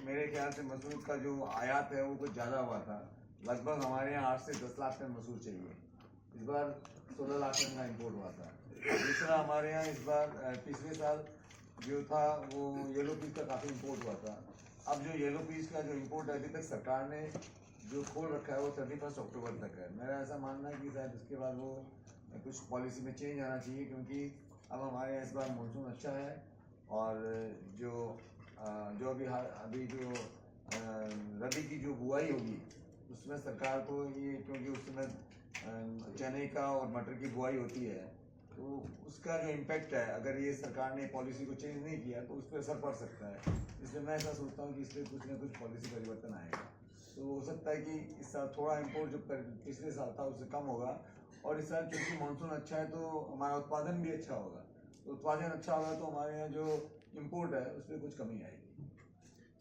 मेरे ख्याल से मसूर का जो आयात है वो कुछ ज़्यादा हुआ था। लगभग हमारे यहाँ 8 से 10 लाख टन मसूर चाहिए। इस बार 16 लाख टन का इम्पोर्ट हुआ था। दूसरा हमारे यहाँ इस बार पिछले साल जो था वो येलो पीस का काफ़ी इम्पोर्ट हुआ था। अब जो येलो पीस का जो इम्पोर्ट है अभी तक सरकार ने जो खोल रखा है वो 31 अक्टूबर तक है। मेरा ऐसा मानना है कि शायद उसके बाद वो कुछ पॉलिसी में चेंज आना चाहिए, क्योंकि अब हमारे यहाँ इस बार मानसून अच्छा है और जो अभी जो रबी की जो बुआई होगी उसमें सरकार को ये, क्योंकि उस समय चने का और मटर की बुआई होती है, तो उसका जो इम्पैक्ट है अगर ये सरकार ने पॉलिसी को चेंज नहीं किया तो उस पर असर पड़ सकता है। इसलिए मैं ऐसा सोचता हूँ कि इस पर कुछ ना कुछ पॉलिसी परिवर्तन आएगा। तो हो सकता है कि इस साल थोड़ा इम्पोर्ट जो पिछले साल था उससे कम होगा, और इस साल क्योंकि मानसून अच्छा है तो हमारा उत्पादन भी अच्छा होगा। तो उत्पादन अच्छा होगा तो हमारे यहाँ जो इम्पोर्ट है उस पर कुछ कमी आएगी।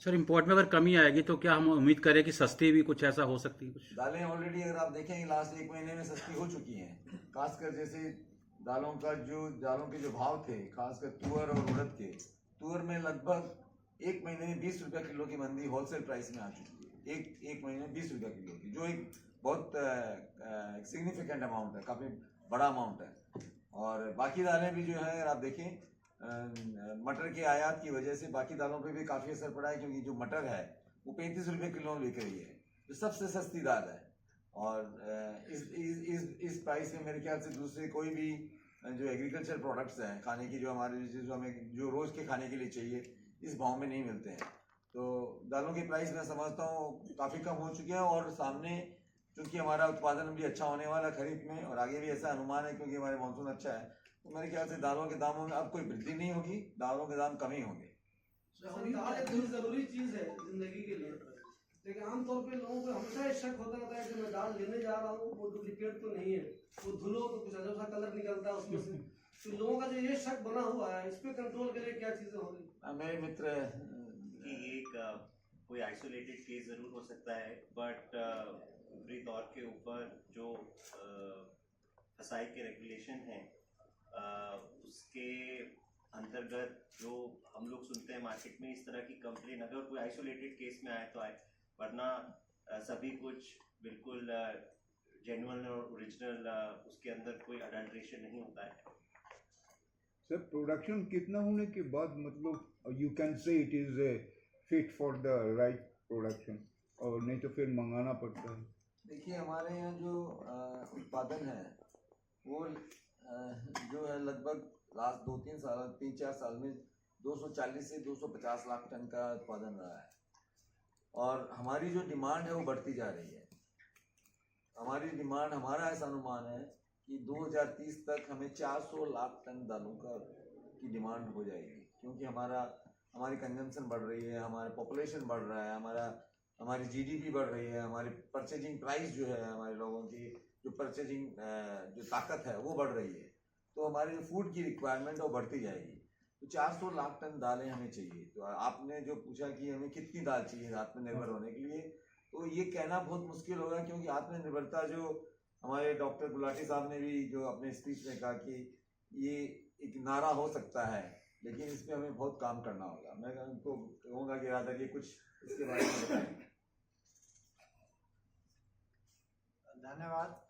सर, इम्पोर्ट में अगर कमी आएगी तो क्या हम उम्मीद करें कि सस्ती भी कुछ ऐसा हो सकती है? कुछ दालें ऑलरेडी अगर आप देखेंगे लास्ट 1 महीने में सस्ती हो चुकी हैं। खासकर जैसे दालों के जो भाव थे, खासकर तुअर और उड़द के, तुअर में लगभग 1 महीने में 20 रुपये किलो की मंदी होलसेल प्राइस में आ चुकी है। एक महीने में 20 रुपये किलो की, जो एक बहुत सिग्निफिकेंट अमाउंट है, काफ़ी बड़ा अमाउंट है। और बाकी दालें भी जो है अगर आप देखें मटर के आयात की वजह से बाकी दालों पे भी काफ़ी असर पड़ा है, क्योंकि जो मटर है वो 35 रुपये किलो में बिक रही है, जो सबसे सस्ती दाल है। और इस प्राइस में मेरे ख्याल से दूसरे कोई भी जो एग्रीकल्चर प्रोडक्ट्स हैं खाने की, जो हमें जो रोज़ के खाने के लिए चाहिए, इस भाव में नहीं मिलते हैं। तो दालों के प्राइस मैं समझता हूँ काफ़ी कम हो चुके हैं, और सामने क्योंकि हमारा उत्पादन भी अच्छा होने वाला है खरीफ में, और आगे भी ऐसा अनुमान है क्योंकि हमारे मानसून अच्छा है, तो मेरे ख्याल से दालों के दामों में अब कोई वृद्धि नहीं होगी, दालों के दाम कम ही होंगे। दाल एक बहुत जरूरी चीज है जिंदगी के लिए, लेकिन आमतौर पे लोगों को हमेशा शक होता रहता है कि मैं दाल लेने जा रहा हूँ वो डुप्लीकेट तो नहीं है, वो धुलो तो कुछ अजब सा कलर निकलता है उसमें से। तो लोगों का जो ये शक बना हुआ है, इस पे कंट्रोल के लिए क्या चीजें हो रही? मेरे मित्र कि एक कोई आइसोलेटेड केस जरूर हो सकता है, बट ऊपरी तौर के ऊपर जो फसाई के रेगुलेशन है उसके अंतर्गत जो हम लोग सुनते हैं मार्केट में, इस तरह की कंप्लेन अगर कोई आइसोलेटेड केस में आए तो आए, वरना सभी कुछ बिल्कुल जेन्युइन और ओरिजिनल, उसके अंदर कोई अडल्ट्रेशन नहीं होता है। सर, प्रोडक्शन कितना होने के बाद मतलब you can say it is fit for the right production, और नहीं तो फिर मंगाना पड़ता है? देखिए हमारे यहाँ जो उत्पादन है वो जो है लगभग लास्ट 3-4 साल में 240 से 250 लाख टन का उत्पादन रहा है, और हमारी जो डिमांड है वो बढ़ती जा रही है। हमारा ऐसा अनुमान है कि 2030 तक हमें 400 लाख टन दालों की डिमांड हो जाएगी, क्योंकि हमारी कंजम्पशन बढ़ रही है, हमारा पॉपुलेशन बढ़ रहा है, हमारी जीडीपी बढ़ रही है, हमारी परचेजिंग प्राइस जो है, हमारे लोगों की जो परचेजिंग जो ताकत है वो बढ़ रही है, तो हमारी जो फूड की रिक्वायरमेंट है वो बढ़ती जाएगी। तो 400 लाख टन दालें हमें चाहिए। तो आपने जो पूछा कि हमें कितनी दाल चाहिए आत्मनिर्भर होने के लिए, तो ये कहना बहुत मुश्किल होगा, क्योंकि आत्मनिर्भरता जो हमारे डॉक्टर गुलाटी साहब ने भी जो अपने स्पीच में कहा कि ये एक नारा हो सकता है, लेकिन इस पर हमें बहुत काम करना होगा। मैं उनको कहूँगा कि राधा जी कुछ इसके बारे में बताएं। धन्यवाद।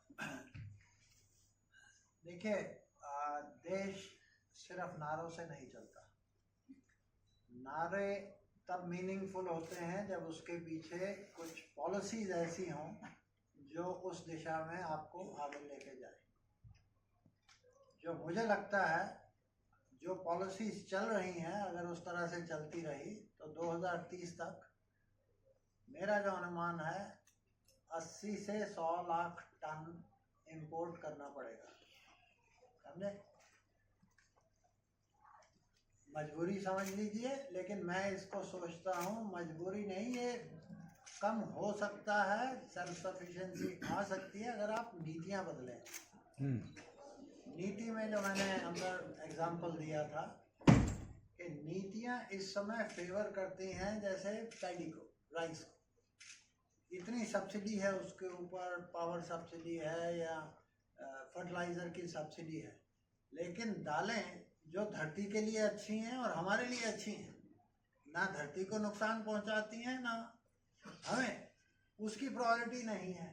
देखिए, देश सिर्फ नारों से नहीं चलता। नारे तब मीनिंगफुल होते हैं जब उसके पीछे कुछ पॉलिसीज ऐसी हों जो उस दिशा में आपको आगे लेके जाए। जो मुझे लगता है जो पॉलिसीज चल रही हैं अगर उस तरह से चलती रही तो 2030 तक मेरा जो अनुमान है 80 से 100 लाख टन इंपोर्ट करना पड़ेगा। समझे? मजबूरी समझ लीजिए, लेकिन मैं इसको सोचता हूँ मजबूरी नहीं, ये कम हो सकता है, सेल्फ सफिशिएंसी आ सकती है अगर आप नीतियाँ बदलें। नीति में जो मैंने अंदर एग्जाम्पल दिया था कि नीतियाँ इस समय फेवर करती हैं जैसे पैडी को, राइस को, इतनी सब्सिडी है उसके ऊपर, पावर सब्सिडी है या फर्टिलाइज़र की सब्सिडी है, लेकिन दालें जो धरती के लिए अच्छी हैं और हमारे लिए अच्छी हैं, ना धरती को नुकसान पहुंचाती हैं ना हमें, उसकी प्रायोरिटी नहीं है,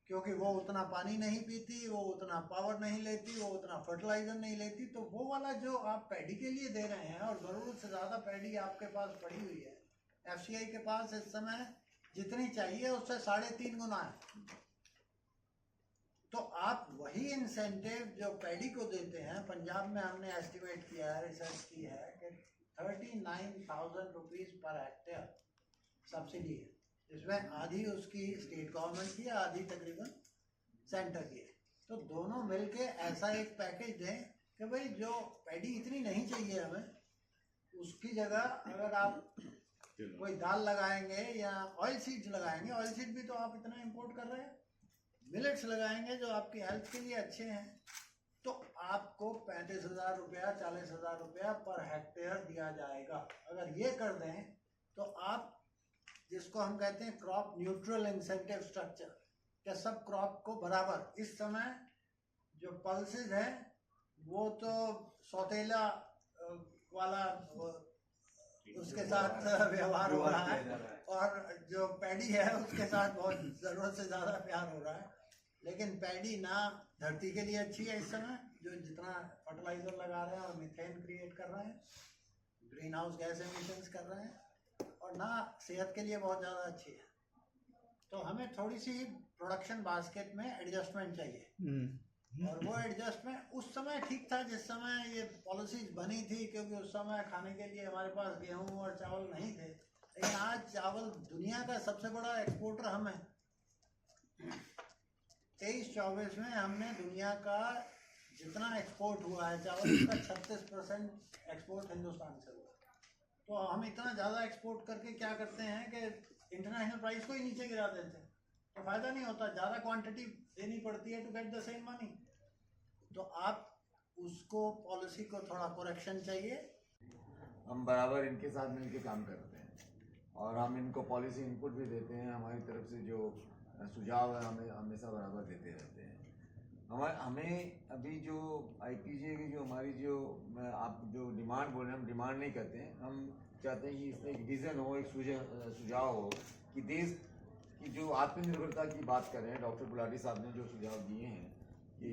क्योंकि वो उतना पानी नहीं पीती, वो उतना पावर नहीं लेती, वो उतना फर्टिलाइजर नहीं लेती। तो वो वाला जो आप पैडी के लिए दे रहे हैं, और ज़रूरत से ज़्यादा पैडी आपके पास पड़ी हुई है, FCI के पास इस समय जितनी चाहिए उससे 3.5 गुना है। तो आप वही इंसेंटिव जो पैडी को देते हैं, पंजाब में हमने एस्टिमेट किया है, रिसर्च की है कि 39,000 रुपीज़ पर हेक्टेयर सब्सिडी है, जिसमें आधी उसकी स्टेट गवर्नमेंट की है, आधी तकरीबन सेंटर की है। तो दोनों मिलके ऐसा एक पैकेज दें कि भाई जो पैडी इतनी नहीं चाहिए हमें, उसकी जगह अगर आप कोई दाल लगाएंगे या ऑयल सीड्स लगाएंगे, ऑयल सीड भी तो आप इतना इंपोर्ट कर रहे हैं, मिलेट्स लगाएंगे जो आपकी हेल्थ के लिए अच्छे हैं, तो आपको 35,000 रुपया 40,000 रुपया पर हेक्टेयर दिया जाएगा। अगर ये कर दें तो आप, जिसको हम कहते हैं क्रॉप न्यूट्रल इंसेंटिव स्ट्रक्चर, क्या सब क्रॉप को बराबर, इस समय जो पल्सेस हैं वो तो सौतेला वाला उसके साथ व्यवहार हो रहा है, और जो पैडी है उसके साथ बहुत ज़रूरत से ज़्यादा प्यार हो रहा है। लेकिन पैडी ना धरती के लिए अच्छी है इस समय, जो जितना फर्टिलाइजर लगा रहे हैं और मीथेन क्रिएट कर रहे हैं, ग्रीन हाउस गैस एमिशंस कर रहे हैं, और ना सेहत के लिए बहुत ज़्यादा अच्छी है। तो हमें थोड़ी सी प्रोडक्शन बास्केट में एडजस्टमेंट चाहिए, और वो एडजस्टमेंट उस समय ठीक था जिस समय ये पॉलिसीज बनी थी, क्योंकि उस समय खाने के लिए हमारे पास गेहूं और चावल नहीं थे। लेकिन आज चावल दुनिया का सबसे बड़ा एक्सपोर्टर हम हैं। 23-24 में हमने दुनिया का जितना एक्सपोर्ट हुआ है चावल, उसका 36% एक्सपोर्ट हिंदुस्तान से हुआ। तो हम इतना ज़्यादा एक्सपोर्ट करके क्या करते हैं कि इंटरनेशनल प्राइस को ही नीचे गिरा देते हैं, तो फ़ायदा नहीं होता, ज़्यादा क्वांटिटी देनी पड़ती है to get the same money. तो आप उसको पॉलिसी को थोड़ा करेक्शन चाहिए। हम बराबर इनके साथ मिलकर काम करते हैं, और हम इनको पॉलिसी इनपुट भी देते हैं, हमारी तरफ से जो सुझाव है हमें हमेशा बराबर देते रहते हैं। हमें अभी जो IPJ की जो हमारी जो आप जो डिमांड बोल रहे हैं, हम डिमांड नहीं करते हैं, हम चाहते हैं कि इसमें एक विज़न हो, एक सुझाव हो कि देश की जो आत्मनिर्भरता की बात कर रहे हैं, डॉक्टर गुलाटी साहब ने जो सुझाव दिए हैं कि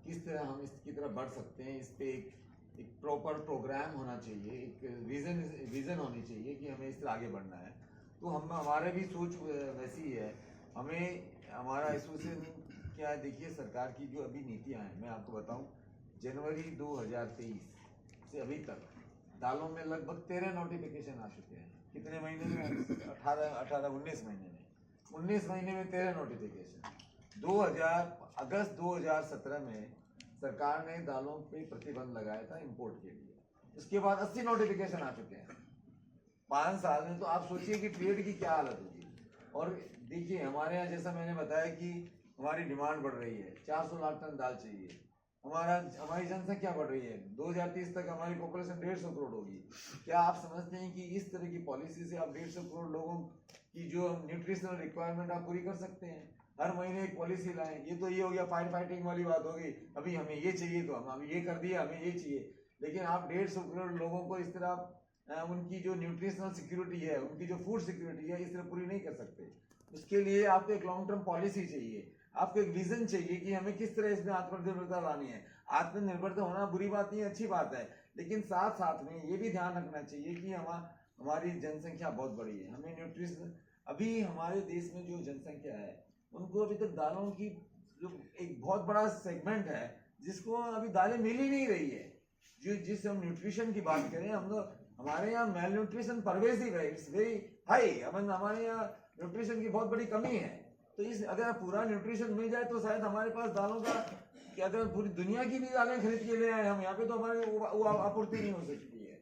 किस तरह हम इसकी तरफ बढ़ सकते हैं, इस पर एक प्रॉपर प्रोग्राम होना चाहिए, एक विज़न होनी चाहिए कि हमें इस तरह आगे बढ़ना है। तो हम हमारे भी सोच वैसी है। हमें हमारा एसोसिएशन क्या है, देखिए सरकार की जो अभी नीतियां हैं, मैं आपको बताऊं, जनवरी 2023 से अभी तक दालों में लगभग 13 नोटिफिकेशन आ चुके हैं। कितने महीने में? 19 महीने में 19 महीने में 13 नोटिफिकेशन। अगस्त 2017 में सरकार ने दालों पे प्रतिबंध लगाया था इंपोर्ट के लिए, उसके बाद 80 नोटिफिकेशन आ चुके हैं 5 साल में। तो आप सोचिए कि ट्रेड की क्या हालत होगी। और देखिए हमारे यहाँ, जैसा मैंने बताया कि हमारी डिमांड बढ़ रही है, 400 लाख टन दाल चाहिए, हमारी जनसंख्या बढ़ रही है, 2030 तक हमारी पॉपुलेशन 150 करोड़ होगी। क्या आप समझते हैं कि इस तरह की पॉलिसी से आप 150 करोड़ लोगों की जो न्यूट्रिशनल रिक्वायरमेंट आप पूरी कर सकते हैं? हर महीने एक पॉलिसी लाएं। ये तो ये हो गया फायर फाइटिंग वाली बात हो गई, अभी हमें ये चाहिए तो हम ये कर दिया, हमें ये चाहिए। लेकिन आप 150 करोड़ लोगों को इस तरह उनकी जो न्यूट्रिशनल सिक्योरिटी है, उनकी जो फूड सिक्योरिटी है, इस तरह पूरी नहीं कर सकते। उसके लिए आपको एक लॉन्ग टर्म पॉलिसी चाहिए, आपको एक विजन चाहिए कि हमें किस तरह इसमें आत्मनिर्भरता लानी है। आत्मनिर्भरता होना बुरी बात नहीं, अच्छी बात है, लेकिन साथ साथ में ये भी ध्यान रखना चाहिए कि हमारी जनसंख्या बहुत बड़ी है, हमें न्यूट्रिशन, अभी हमारे देश में जो जनसंख्या है उनको अभी तक दालों की जो एक बहुत बड़ा सेगमेंट है जिसको अभी दालें मिल ही नहीं रही है। जिस हम न्यूट्रिशन की बात करें, हम लोग हमारे यहाँ मेल न्यूट्रिशन परवेसिव है, इट्स वेरी हाई। हमारे यहाँ न्यूट्रिशन की बहुत बड़ी कमी है। तो इस अगर पूरा न्यूट्रिशन मिल जाए तो शायद हमारे पास दालों का क्या कहते हैं, पूरी दुनिया की भी दालें खरीद के ले आए हम यहाँ पे, तो हमारे वो आपूर्ति नहीं हो सकती है।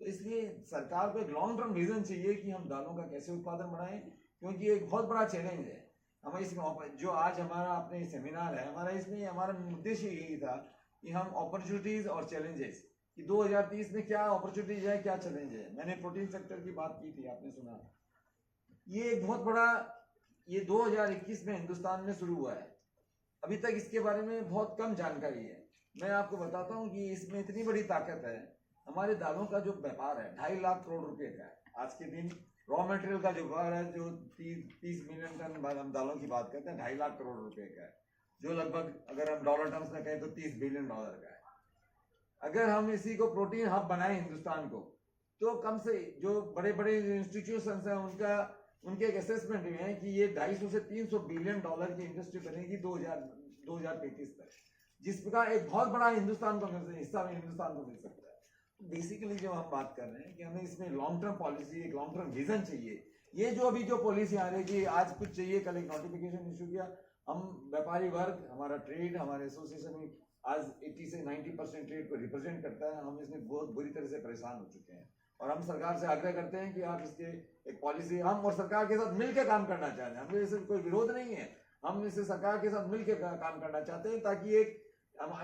तो इसलिए सरकार को एक लॉन्ग टर्म विजन चाहिए कि हम दालों का कैसे उत्पादन बढ़ाएं, क्योंकि एक बहुत बड़ा चैलेंज है। हम इसमें जो आज हमारा अपने सेमिनार है, हमारा उद्देश्य यही था कि हम अपॉर्चुनिटीज और चैलेंजेस कि 2030 में क्या अपॉर्चुनिटीज है, क्या चैलेंज है। मैंने प्रोटीन सेक्टर की बात की थी, आपने सुना, ये एक बहुत बड़ा, ये 2021 में हिंदुस्तान में शुरू हुआ है। अभी तक इसके बारे में बहुत कम जानकारी है। मैं आपको बताता हूँ कि इसमें इतनी बड़ी ताकत है। हमारे दालों का जो व्यापार है 2.5 लाख करोड़ रुपए का है आज के दिन। रॉ मटेरियल का जो व्यापार है जो 30 मिलियन टन हम दालों की बात करते हैं 2.5 लाख करोड़ रुपए का है, जो लगभग अगर हम डॉलर टर्म्स में कहें तो $30 बिलियन का है। अगर हम इसी को प्रोटीन हब बनाए हिंदुस्तान को, तो कम से जो बड़े बड़े इंस्टीट्यूशंस हैं उनके एक असेसमेंट में है कि ये 250 से $300 बिलियन की इंडस्ट्री बनेगी 2035 तक, जिसका एक बहुत बड़ा हिंदुस्तान को हिस्सा हिंदुस्तान को मिल सकता है। बेसिकली जो हम बात कर रहे हैं कि हमें इसमें लॉन्ग टर्म पॉलिसी, एक लॉन्ग टर्म विजन चाहिए। ये जो अभी जो पॉलिसी आ रही है कि आज कुछ चाहिए, कल एक नोटिफिकेशन इशू किया, हम व्यापारी वर्ग, हमारा ट्रेड, हमारे एसोसिएशन आज 80 से 90% ट्रेड को रिप्रेजेंट करता है। हम इसमें बहुत बुरी तरह से परेशान हो चुके हैं और हम सरकार से आग्रह करते हैं कि आप इसके एक पॉलिसी, हम और सरकार के साथ मिलकर काम करना चाहते हैं। हमें इससे कोई विरोध नहीं है, हम इससे सरकार के साथ मिलकर काम करना चाहते हैं ताकि एक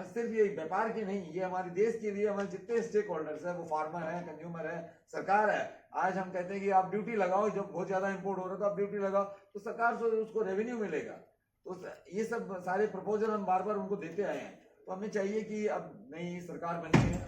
सिर्फ ये व्यापार की नहीं, ये हमारे देश के लिए हमारे जितने स्टेक होल्डर्स है, वो फार्मर है, कंज्यूमर है, सरकार है। आज हम कहते हैं कि आप ड्यूटी लगाओ, जब बहुत ज्यादा इंपोर्ट हो रहा है तो आप ड्यूटी लगाओ, तो सरकार से उसको रेवेन्यू मिलेगा। तो ये सब सारे प्रपोजल हम बार बार उनको देते आए हैं। तो हमें चाहिए कि अब नई सरकार बनी है,